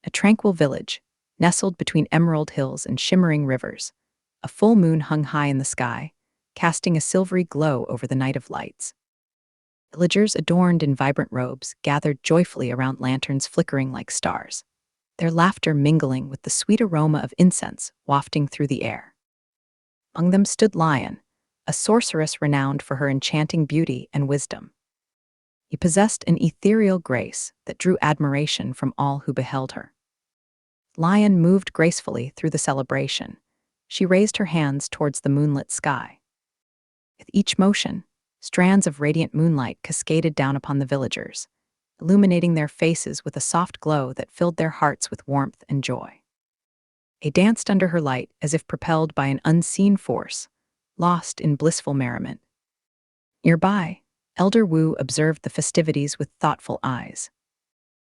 a tranquil village, nestled between emerald hills and shimmering rivers. A full moon hung high in the sky, casting a silvery glow over the night of lights. Villagers adorned in vibrant robes gathered joyfully around lanterns flickering like stars, their laughter mingling with the sweet aroma of incense wafting through the air. Among them stood Lian, a sorceress renowned for her enchanting beauty and wisdom. He possessed an ethereal grace that drew admiration from all who beheld her. Lian moved gracefully through the celebration. She raised her hands towards the moonlit sky. With each motion, strands of radiant moonlight cascaded down upon the villagers, illuminating their faces with a soft glow that filled their hearts with warmth and joy. They danced under her light as if propelled by an unseen force, lost in blissful merriment. Nearby, Elder Wu observed the festivities with thoughtful eyes.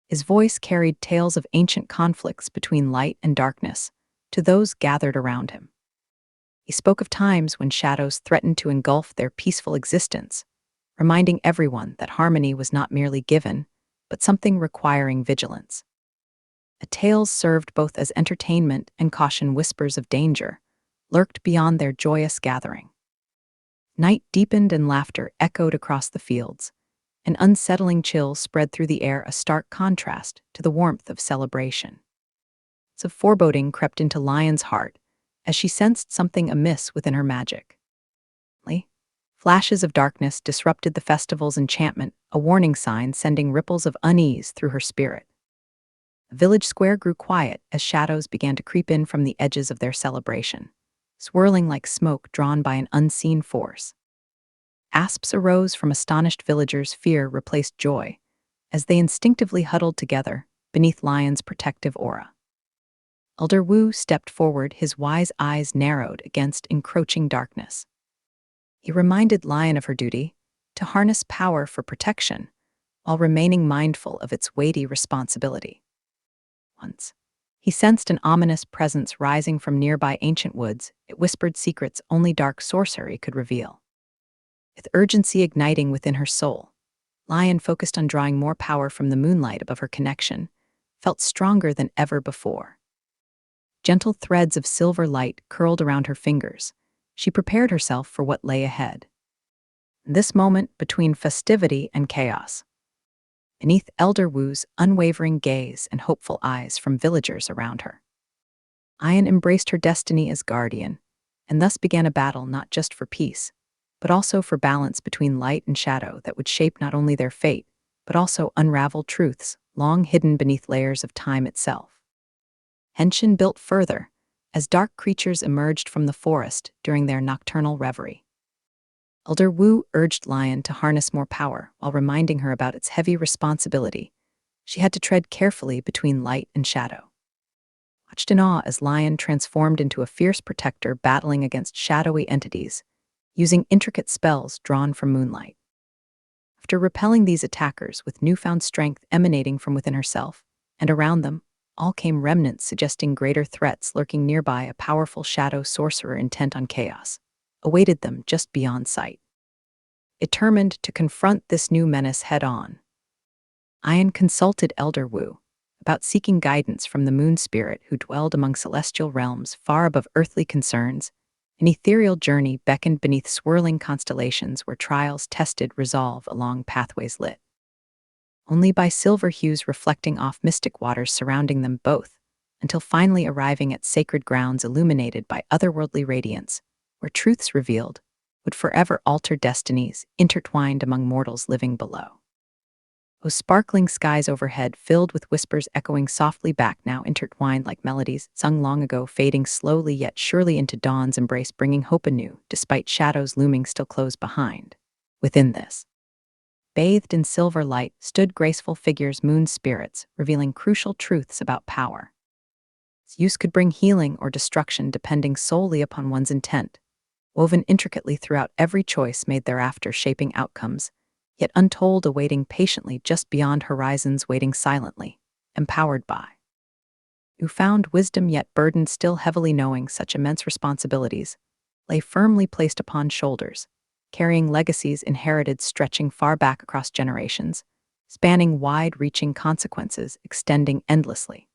His voice carried tales of ancient conflicts between light and darkness to those gathered around him. He spoke of times when shadows threatened to engulf their peaceful existence, reminding everyone that harmony was not merely given, but something requiring vigilance. The tales served both as entertainment and caution. Whispers of danger lurked beyond their joyous gathering. Night deepened and laughter echoed across the fields. An unsettling chill spread through the air, a stark contrast to the warmth of celebration. A foreboding crept into Lian's heart as she sensed something amiss within her magic. Flashes of darkness disrupted the festival's enchantment, a warning sign sending ripples of unease through her spirit. The village square grew quiet as shadows began to creep in from the edges of their celebration, swirling like smoke drawn by an unseen force. Asps arose from astonished villagers, fear replaced joy, as they instinctively huddled together beneath Lian's protective aura. Elder Wu stepped forward, his wise eyes narrowed against encroaching darkness. He reminded Lian of her duty to harness power for protection while remaining mindful of its weighty responsibility. Once, he sensed an ominous presence rising from nearby ancient woods. It whispered secrets only dark sorcery could reveal. With urgency igniting within her soul, Lian focused on drawing more power from the moonlight above her connection, felt stronger than ever before. Gentle threads of silver light curled around her fingers. She prepared herself for what lay ahead. This moment between festivity and chaos. Beneath Elder Wu's unwavering gaze and hopeful eyes from villagers around her, Lian embraced her destiny as guardian, and thus began a battle not just for peace, but also for balance between light and shadow that would shape not only their fate, but also unravel truths long hidden beneath layers of time itself. Tension built further as dark creatures emerged from the forest during their nocturnal reverie. Elder Wu urged Lian to harness more power while reminding her about its heavy responsibility. She had to tread carefully between light and shadow. Watched in awe as Lian transformed into a fierce protector battling against shadowy entities, using intricate spells drawn from moonlight. After repelling these attackers with newfound strength emanating from within herself and around them, all came remnants suggesting greater threats lurking nearby. A powerful shadow sorcerer intent on chaos awaited them just beyond sight. Determined to confront this new menace head-on, Lian consulted Elder Wu about seeking guidance from the moon spirit who dwelled among celestial realms far above earthly concerns. An ethereal journey beckoned beneath swirling constellations where trials tested resolve along pathways lit only by silver hues reflecting off mystic waters surrounding them both, until finally arriving at sacred grounds illuminated by otherworldly radiance, where truths revealed would forever alter destinies intertwined among mortals living below. Those sparkling skies overhead filled with whispers echoing softly back, now intertwined like melodies sung long ago, fading slowly yet surely into dawn's embrace, bringing hope anew, despite shadows looming still close behind. Within this, bathed in silver light, stood graceful figures, moon spirits, revealing crucial truths about power. Its use could bring healing or destruction depending solely upon one's intent, woven intricately throughout every choice made thereafter, shaping outcomes, yet untold, awaiting patiently just beyond horizons, waiting silently, empowered by newfound wisdom yet burdened still heavily, knowing such immense responsibilities lay firmly placed upon shoulders, carrying legacies inherited stretching far back across generations, spanning wide-reaching consequences extending endlessly.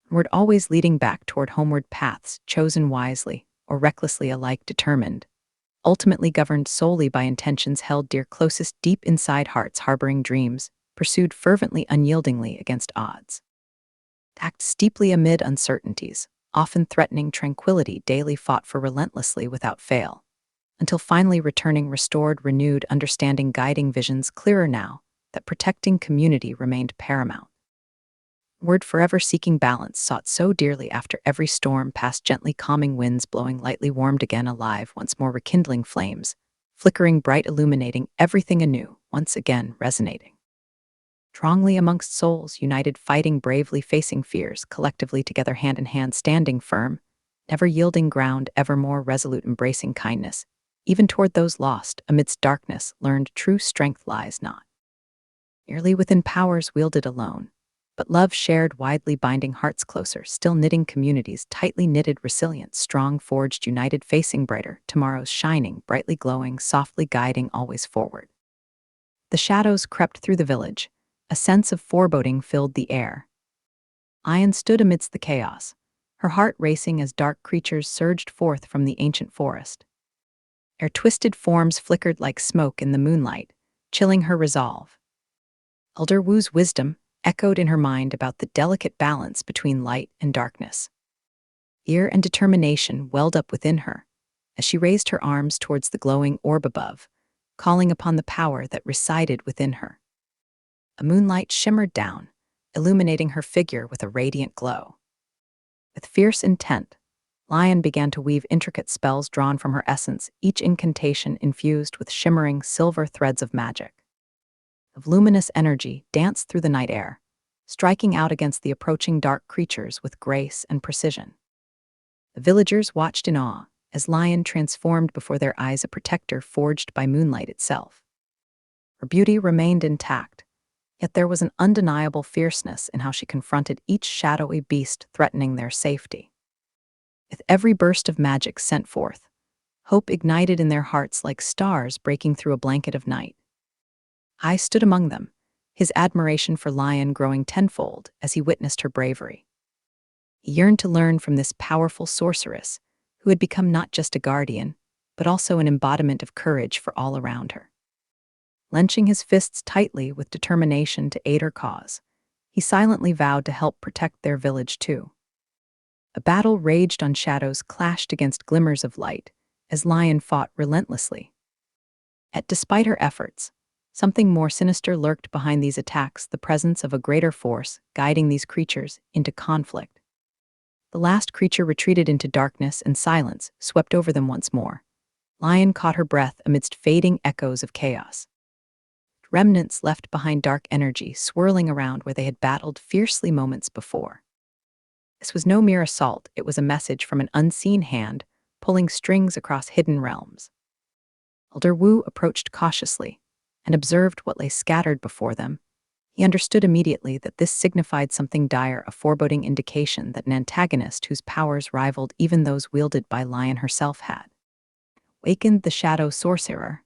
onward always leading back toward homeward paths chosen wisely or recklessly alike determined, ultimately governed solely by intentions held dear closest deep inside hearts harboring dreams, pursued fervently unyieldingly against odds. Tacked steeply amid uncertainties, often threatening tranquility daily fought for relentlessly without fail, until finally returning restored, renewed understanding guiding visions clearer now that protecting community remained paramount. Word forever seeking balance sought so dearly after every storm past gently calming winds blowing lightly warmed again alive once more rekindling flames, flickering bright illuminating everything anew, once again resonating. Strongly amongst souls, united fighting bravely facing fears, collectively together hand in hand standing firm, never yielding ground, ever more resolute embracing kindness, even toward those lost, amidst darkness, learned true strength lies not merely within powers wielded alone, but love shared widely binding hearts closer, still knitting communities tightly knitted, resilient, strong, forged, united, facing brighter, tomorrows shining, brightly glowing, softly guiding always forward. The shadows crept through the village. A sense of foreboding filled the air. Lian stood amidst the chaos, her heart racing as dark creatures surged forth from the ancient forest. Their twisted forms flickered like smoke in the moonlight, chilling her resolve. Elder Wu's wisdom echoed in her mind about the delicate balance between light and darkness. Fear and determination welled up within her as she raised her arms towards the glowing orb above, calling upon the power that resided within her. A moonlight shimmered down, illuminating her figure with a radiant glow. With fierce intent, Lian began to weave intricate spells drawn from her essence, each incantation infused with shimmering silver threads of magic. Of luminous energy danced through the night air, striking out against the approaching dark creatures with grace and precision. The villagers watched in awe as Lian transformed before their eyes a protector forged by moonlight itself. Her beauty remained intact, yet there was an undeniable fierceness in how she confronted each shadowy beast threatening their safety. With every burst of magic sent forth, hope ignited in their hearts like stars breaking through a blanket of night. I stood among them, his admiration for Lian growing tenfold as he witnessed her bravery. He yearned to learn from this powerful sorceress, who had become not just a guardian, but also an embodiment of courage for all around her. Clenching his fists tightly with determination to aid her cause, he silently vowed to help protect their village too. A battle raged on shadows clashed against glimmers of light, as Lian fought relentlessly. Yet despite her efforts, something more sinister lurked behind these attacks, the presence of a greater force guiding these creatures into conflict. The last creature retreated into darkness and silence swept over them once more. Lian caught her breath amidst fading echoes of chaos. Remnants left behind dark energy swirling around where they had battled fiercely moments before. This was no mere assault, it was a message from an unseen hand, pulling strings across hidden realms. Elder Wu approached cautiously and observed what lay scattered before them. He understood immediately that this signified something dire, a foreboding indication that an antagonist whose powers rivaled even those wielded by Lian herself had wakened the shadow sorcerer.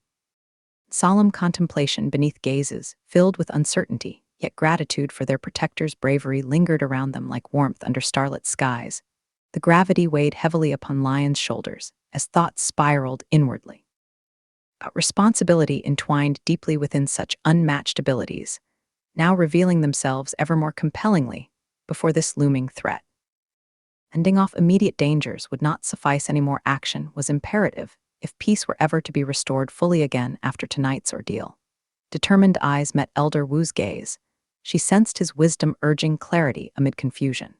Solemn contemplation beneath gazes, filled with uncertainty, yet gratitude for their protector's bravery lingered around them like warmth under starlit skies. The gravity weighed heavily upon Lian's shoulders as thoughts spiraled inwardly. But responsibility entwined deeply within such unmatched abilities, now revealing themselves ever more compellingly before this looming threat. Ending off immediate dangers would not suffice anymore. Action was imperative if peace were ever to be restored fully again after tonight's ordeal. Determined eyes met Elder Wu's gaze. She sensed his wisdom urging clarity amid confusion.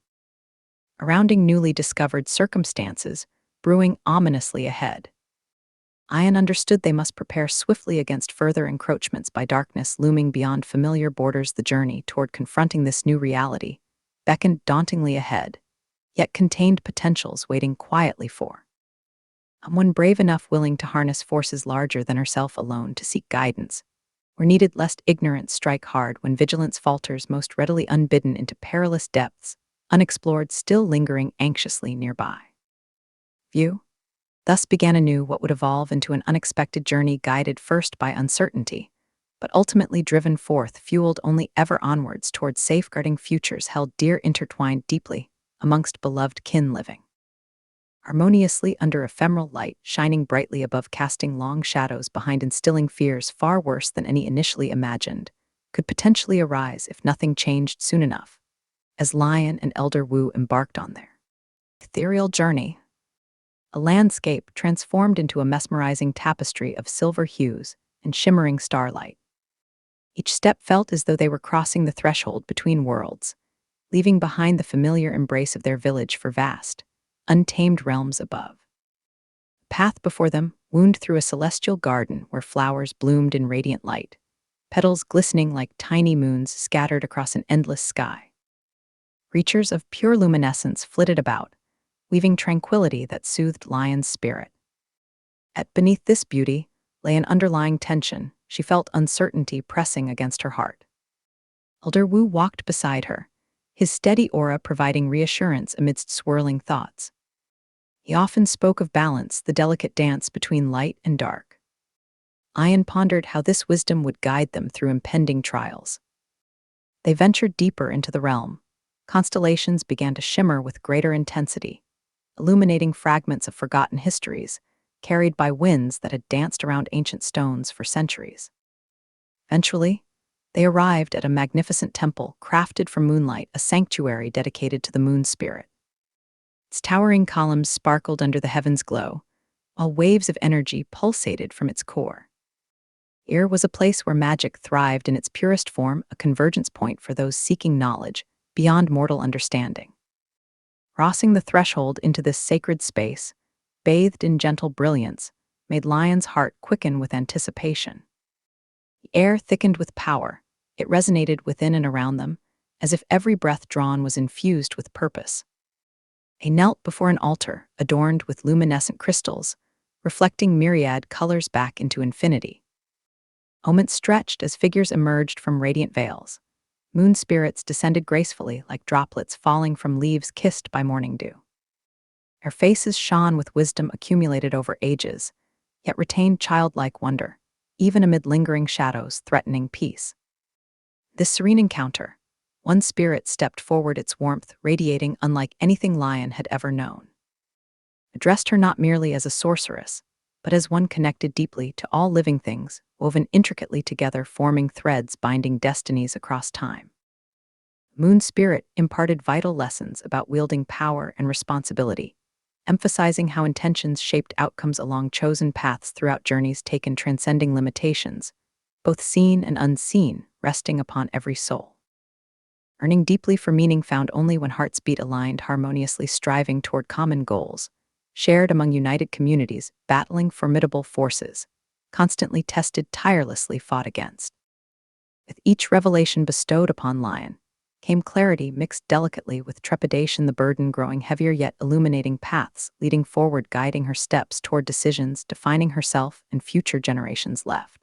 Surrounding newly discovered circumstances, brewing ominously ahead. Lian understood they must prepare swiftly against further encroachments by darkness looming beyond familiar borders. The journey toward confronting this new reality beckoned dauntingly ahead, yet contained potentials waiting quietly for someone brave enough willing to harness forces larger than herself alone to seek guidance, or needed lest ignorance strike hard when vigilance falters most readily unbidden into perilous depths, unexplored still lingering anxiously nearby. View? Thus began anew what would evolve into an unexpected journey guided first by uncertainty, but ultimately driven forth, fueled only ever onwards towards safeguarding futures held dear intertwined deeply, amongst beloved kin living. Harmoniously under ephemeral light, shining brightly above, casting long shadows behind, instilling fears far worse than any initially imagined, could potentially arise if nothing changed soon enough, as Lian and Elder Wu embarked on their ethereal journey. A landscape transformed into a mesmerizing tapestry of silver hues and shimmering starlight. Each step felt as though they were crossing the threshold between worlds, leaving behind the familiar embrace of their village for vast, untamed realms above. The path before them wound through a celestial garden where flowers bloomed in radiant light, petals glistening like tiny moons scattered across an endless sky. Creatures of pure luminescence flitted about, weaving tranquility that soothed Lian's spirit. Yet beneath this beauty lay an underlying tension. She felt uncertainty pressing against her heart. Elder Wu walked beside her, his steady aura providing reassurance amidst swirling thoughts. He often spoke of balance, the delicate dance between light and dark. Lian pondered how this wisdom would guide them through impending trials. They ventured deeper into the realm. Constellations began to shimmer with greater intensity, illuminating fragments of forgotten histories, carried by winds that had danced around ancient stones for centuries. Eventually, they arrived at a magnificent temple crafted from moonlight, a sanctuary dedicated to the moon spirit. Its towering columns sparkled under the heaven's glow, while waves of energy pulsated from its core. Here was a place where magic thrived in its purest form, a convergence point for those seeking knowledge beyond mortal understanding. Crossing the threshold into this sacred space, bathed in gentle brilliance, made Lian's heart quicken with anticipation. The air thickened with power. It resonated within and around them, as if every breath drawn was infused with purpose. They knelt before an altar adorned with luminescent crystals, reflecting myriad colors back into infinity. Moments stretched as figures emerged from radiant veils. Moon spirits descended gracefully like droplets falling from leaves kissed by morning dew. Their faces shone with wisdom accumulated over ages, yet retained childlike wonder, even amid lingering shadows threatening peace. This serene encounter, one spirit stepped forward, its warmth radiating unlike anything Lian had ever known. Addressed her not merely as a sorceress, but as one connected deeply to all living things, woven intricately together, forming threads binding destinies across time. Moon Spirit imparted vital lessons about wielding power and responsibility, emphasizing how intentions shaped outcomes along chosen paths throughout journeys taken, transcending limitations, both seen and unseen, resting upon every soul. Earning deeply for meaning found only when hearts beat aligned, harmoniously striving toward common goals, shared among united communities, battling formidable forces, constantly tested, tirelessly fought against. With each revelation bestowed upon Lian, came clarity mixed delicately with trepidation, the burden growing heavier, yet illuminating paths leading forward, guiding her steps toward decisions defining herself and future generations left.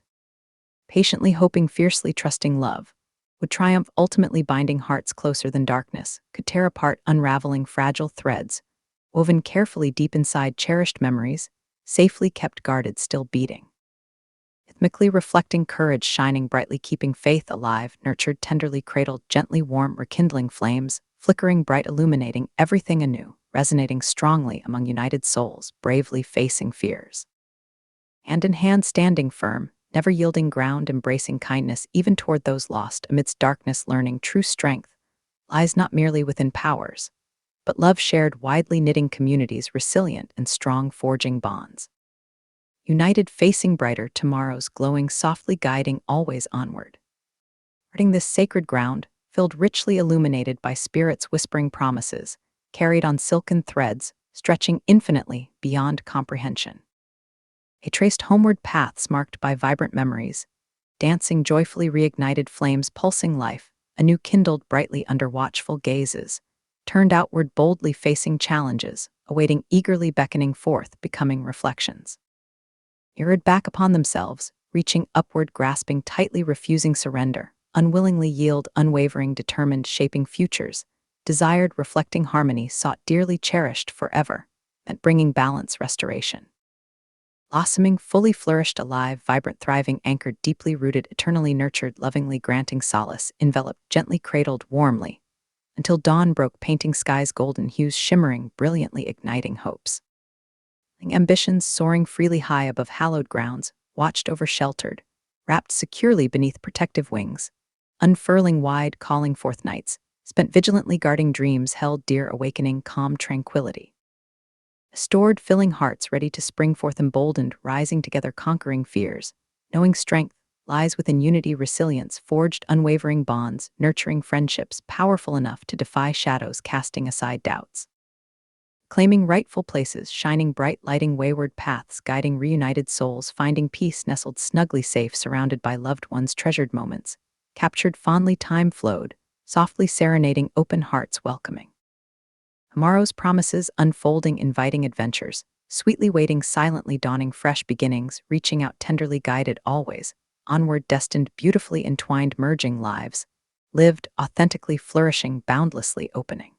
Patiently hoping, fiercely trusting love would triumph, ultimately binding hearts closer than darkness could tear apart, unraveling fragile threads, woven carefully deep inside cherished memories, safely kept guarded, still beating. Rhythmically reflecting, courage shining brightly, keeping faith alive, nurtured, tenderly cradled, gently warm, rekindling flames, flickering bright, illuminating everything anew, resonating strongly among united souls, bravely facing fears. Hand in hand, standing firm, never yielding ground, embracing kindness even toward those lost amidst darkness, learning true strength lies not merely within powers, but love shared widely, knitting communities resilient and strong, forging bonds. United, facing brighter tomorrows, glowing softly, guiding always onward. Guarding this sacred ground, filled richly illuminated by spirits whispering promises, carried on silken threads, stretching infinitely beyond comprehension. They traced homeward paths marked by vibrant memories, dancing joyfully, reignited flames pulsing life, anew kindled brightly under watchful gazes, turned outward boldly, facing challenges, awaiting eagerly, beckoning forth, becoming reflections. Mirrored back upon themselves, reaching upward, grasping tightly, refusing surrender, unwillingly yield, unwavering, determined, shaping futures, desired, reflecting harmony, sought, dearly cherished forever, meant bringing balance, restoration. Blossoming, fully flourished, alive, vibrant, thriving, anchored, deeply rooted, eternally nurtured, lovingly granting solace, enveloped, gently cradled, warmly, until dawn broke, painting skies golden hues, shimmering, brilliantly igniting hopes. Ambitions soaring freely high above hallowed grounds, watched over sheltered, wrapped securely beneath protective wings, unfurling wide, calling forth nights, spent vigilantly guarding dreams held dear, awakening calm tranquility. Stored, filling hearts ready to spring forth emboldened, rising together, conquering fears, knowing strength lies within unity, resilience, forged unwavering bonds, nurturing friendships, powerful enough to defy shadows, casting aside doubts. Claiming rightful places, shining bright, lighting wayward paths, guiding reunited souls, finding peace nestled snugly safe, surrounded by loved ones, treasured moments, captured fondly, time flowed, softly serenading, open hearts welcoming. Tomorrow's promises unfolding, inviting adventures, sweetly waiting, silently dawning, fresh beginnings, reaching out, tenderly guided always, onward destined, beautifully entwined, merging lives, lived, authentically flourishing, boundlessly opening.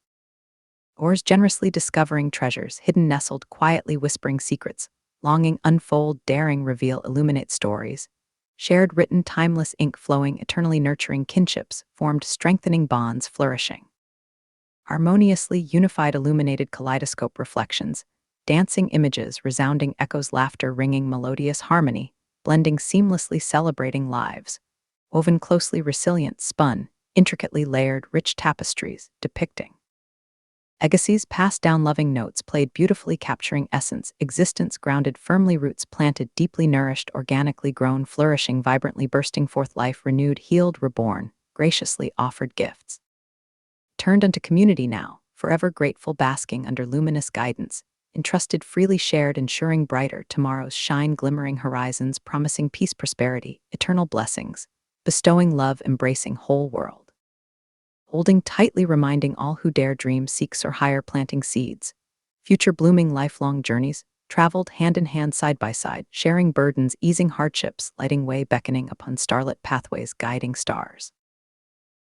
Oars generously discovering treasures, hidden nestled, quietly whispering secrets, longing unfold, daring reveal, illuminate stories, shared written, timeless ink flowing, eternally nurturing kinships, formed strengthening bonds, flourishing. Harmoniously unified, illuminated kaleidoscope reflections, dancing images, resounding echoes, laughter ringing, melodious harmony, blending seamlessly, celebrating lives, woven closely, resilient, spun, intricately layered, rich tapestries, depicting legacies passed down, loving notes played beautifully, capturing essence, existence grounded firmly, roots planted, deeply nourished, organically grown, flourishing, vibrantly bursting forth, life renewed, healed, reborn, graciously offered gifts. Turned unto community now, forever grateful, basking under luminous guidance, entrusted, freely shared, ensuring brighter tomorrows, shine, glimmering horizons, promising peace, prosperity, eternal blessings, bestowing love, embracing whole world. Holding tightly, reminding all who dare dream, seeks or higher, planting seeds, future blooming, lifelong journeys, traveled hand in hand, side by side, sharing burdens, easing hardships, lighting way, beckoning upon starlit pathways, guiding stars.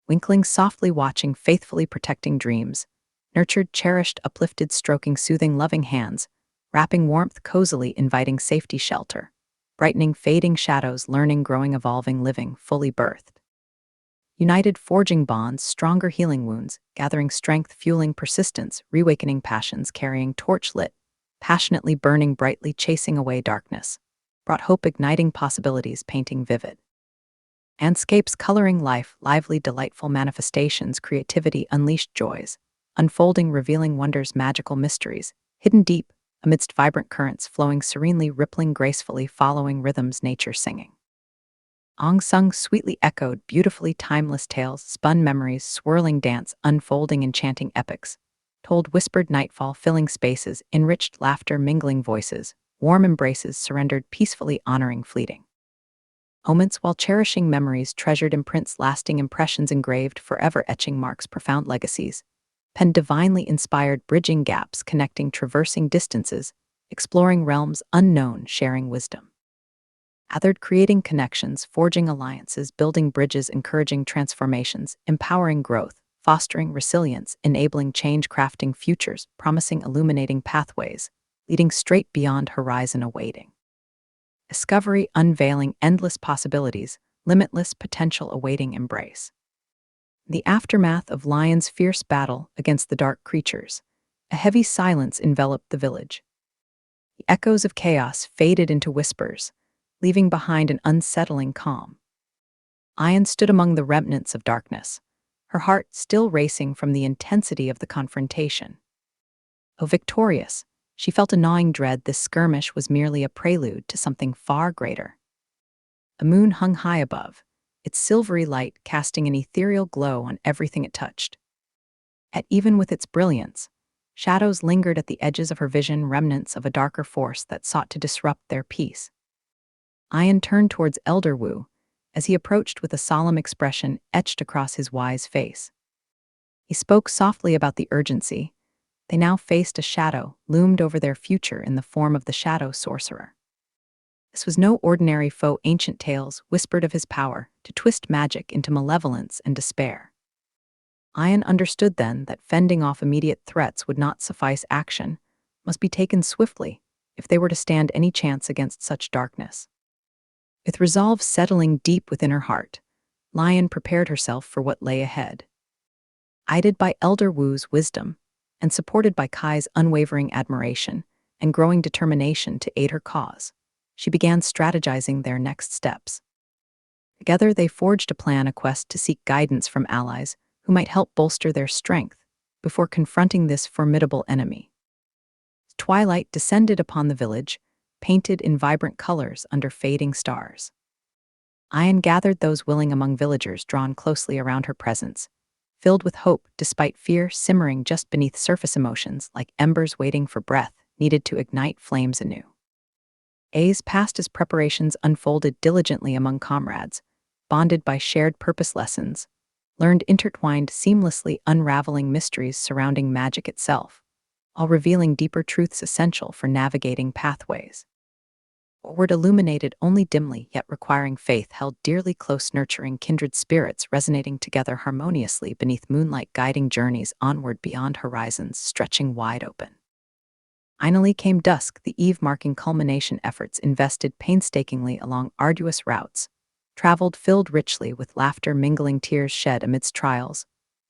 Winkling softly, watching, faithfully protecting dreams, nurtured, cherished, uplifted, stroking, soothing, loving hands, wrapping warmth, cozily inviting safety, shelter, brightening, fading shadows, learning, growing, evolving, living, fully birthed. United, forging bonds, stronger, healing wounds, gathering strength, fueling persistence, reawakening passions, carrying torch lit, passionately burning brightly, chasing away darkness, brought hope, igniting possibilities, painting vivid landscapes, coloring life, lively, delightful manifestations, creativity, unleashed joys, unfolding, revealing wonders, magical mysteries, hidden deep, amidst vibrant currents, flowing serenely, rippling gracefully, following rhythms, nature singing. Sung sweetly echoed, beautifully timeless tales, spun memories, swirling dance, unfolding enchanting epics, told whispered nightfall, filling spaces, enriched laughter, mingling voices, warm embraces, surrendered, peacefully honoring fleeting moments, while cherishing memories, treasured imprints, lasting impressions, engraved, forever etching marks, profound legacies, penned divinely inspired, bridging gaps, connecting, traversing distances, exploring realms unknown, sharing wisdom. Gathered, creating connections, forging alliances, building bridges, encouraging transformations, empowering growth, fostering resilience, enabling change, crafting futures, promising, illuminating pathways, leading straight beyond horizon, awaiting discovery, unveiling endless possibilities, limitless potential, awaiting embrace. The aftermath of Lian's fierce battle against the dark creatures, a heavy silence enveloped the village. The echoes of chaos faded into whispers, leaving behind an unsettling calm. Lian stood among the remnants of darkness, her heart still racing from the intensity of the confrontation. Though victorious, she felt a gnawing dread this skirmish was merely a prelude to something far greater. The moon hung high above, its silvery light casting an ethereal glow on everything it touched. Yet even with its brilliance, shadows lingered at the edges of her vision, remnants of a darker force that sought to disrupt their peace. Lian turned towards Elder Wu, as he approached with a solemn expression etched across his wise face. He spoke softly about the urgency. They now faced a shadow, loomed over their future in the form of the shadow sorcerer. This was no ordinary foe. Ancient tales whispered of his power to twist magic into malevolence and despair. Lian understood then that fending off immediate threats would not suffice. Action must be taken swiftly if they were to stand any chance against such darkness. With resolve settling deep within her heart, Lian prepared herself for what lay ahead. Aided by Elder Wu's wisdom, and supported by Kai's unwavering admiration and growing determination to aid her cause, she began strategizing their next steps. Together they forged a quest to seek guidance from allies who might help bolster their strength before confronting this formidable enemy. Twilight descended upon the village, painted in vibrant colors under fading stars. Lian gathered those willing among villagers drawn closely around her presence, filled with hope despite fear simmering just beneath surface emotions like embers waiting for breath needed to ignite flames anew. A's passed as preparations unfolded diligently among comrades, bonded by shared purpose lessons, learned intertwined seamlessly unraveling mysteries surrounding magic itself, while revealing deeper truths essential for navigating pathways. Forward illuminated only dimly yet requiring faith held dearly close nurturing kindred spirits resonating together harmoniously beneath moonlight guiding journeys onward beyond horizons stretching wide open. Finally came dusk, the eve marking culmination efforts invested painstakingly along arduous routes, traveled filled richly with laughter mingling tears shed amidst trials,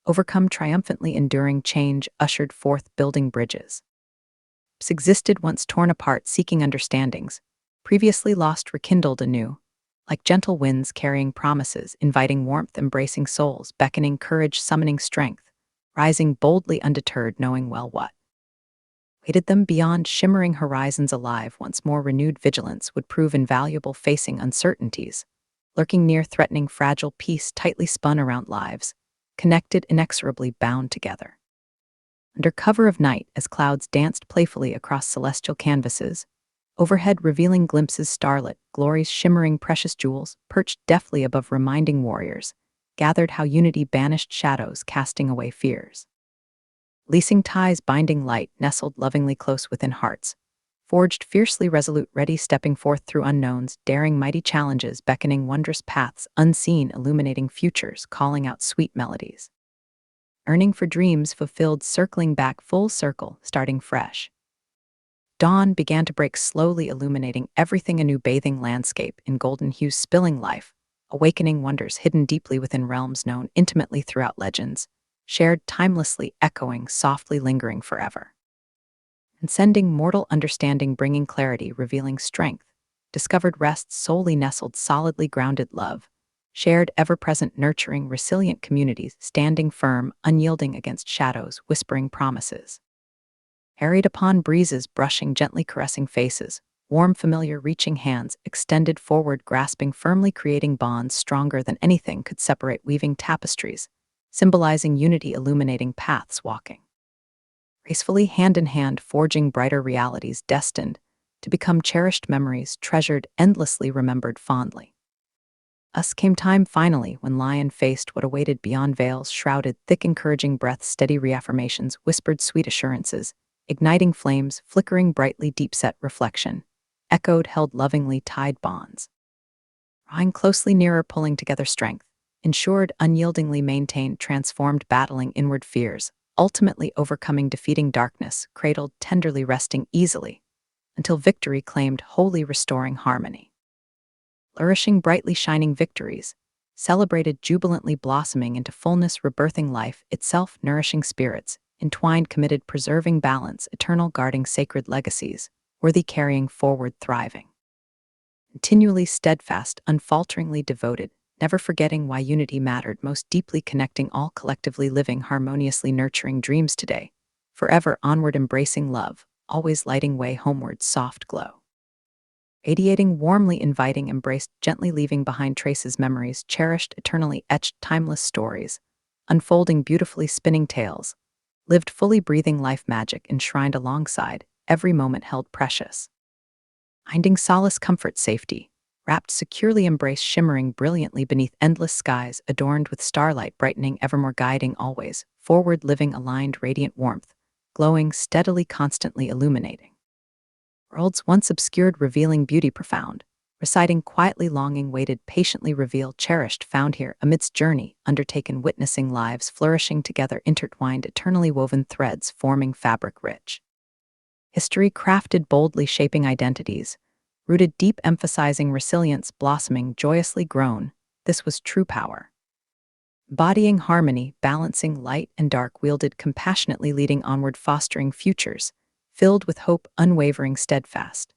overcome triumphantly enduring change ushered forth building bridges. Existed once torn apart seeking understandings, previously lost rekindled anew, like gentle winds carrying promises, inviting warmth, embracing souls, beckoning courage, summoning strength, rising boldly undeterred, knowing well what waited them beyond shimmering horizons alive. Once more renewed vigilance would prove invaluable facing uncertainties, lurking near threatening fragile peace tightly spun around lives, connected inexorably bound together. Under cover of night, as clouds danced playfully across celestial canvases, overhead revealing glimpses starlit, glory's shimmering precious jewels, perched deftly above reminding warriors, gathered how unity banished shadows, casting away fears. Leasing ties binding light, nestled lovingly close within hearts, forged fiercely resolute, ready stepping forth through unknowns, daring mighty challenges, beckoning wondrous paths, unseen, illuminating futures, calling out sweet melodies. Earning for dreams fulfilled, circling back full circle, starting fresh. Dawn began to break slowly, illuminating everything, a new bathing landscape in golden hues spilling life, awakening wonders hidden deeply within realms known intimately throughout legends, shared timelessly, echoing, softly lingering forever. And sending mortal understanding, bringing clarity, revealing strength, discovered rest solely nestled, solidly grounded love, shared ever-present, nurturing, resilient communities, standing firm, unyielding against shadows, whispering promises. Harried upon breezes, brushing, gently caressing faces, warm, familiar, reaching hands, extended forward, grasping firmly, creating bonds stronger than anything could separate, weaving tapestries, symbolizing unity, illuminating paths, walking gracefully hand in hand, forging brighter realities destined to become cherished memories, treasured, endlessly remembered fondly. Thus came time finally when Lian faced what awaited beyond veils, shrouded, thick, encouraging breaths, steady reaffirmations, whispered sweet assurances, igniting flames, flickering brightly, deep-set reflection, echoed, held lovingly, tied bonds. Drawing closely nearer, pulling together strength, ensured, unyieldingly maintained, transformed, battling inward fears, ultimately overcoming, defeating darkness, cradled, tenderly, resting easily, until victory claimed, wholly restoring harmony. Flourishing, brightly shining victories, celebrated, jubilantly blossoming into fullness, rebirthing life itself, nourishing spirits, entwined, committed, preserving balance, eternal, guarding sacred legacies, worthy, carrying forward, thriving. Continually steadfast, unfalteringly devoted, never forgetting why unity mattered, most deeply connecting all, collectively living, harmoniously nurturing dreams today, forever onward, embracing love, always lighting way homeward, soft glow. Radiating, warmly inviting, embraced, gently leaving behind traces, memories, cherished, eternally etched, timeless stories, unfolding beautifully, spinning tales, lived fully, breathing life magic, enshrined alongside, every moment held precious. Finding solace, comfort, safety, wrapped securely, embraced, shimmering brilliantly beneath endless skies, adorned with starlight, brightening, evermore guiding always, forward, living, aligned, radiant warmth, glowing, steadily, constantly illuminating. Worlds once obscured, revealing beauty profound, reciting quietly, longing, waited, patiently revealed, cherished, found here, amidst journey, undertaken, witnessing lives flourishing together, intertwined, eternally woven threads, forming fabric rich. History crafted boldly, shaping identities, rooted deep, emphasizing resilience, blossoming, joyously grown, this was true power. Bodying harmony, balancing light and dark, wielded compassionately, leading onward, fostering futures, filled with hope, unwavering, steadfast.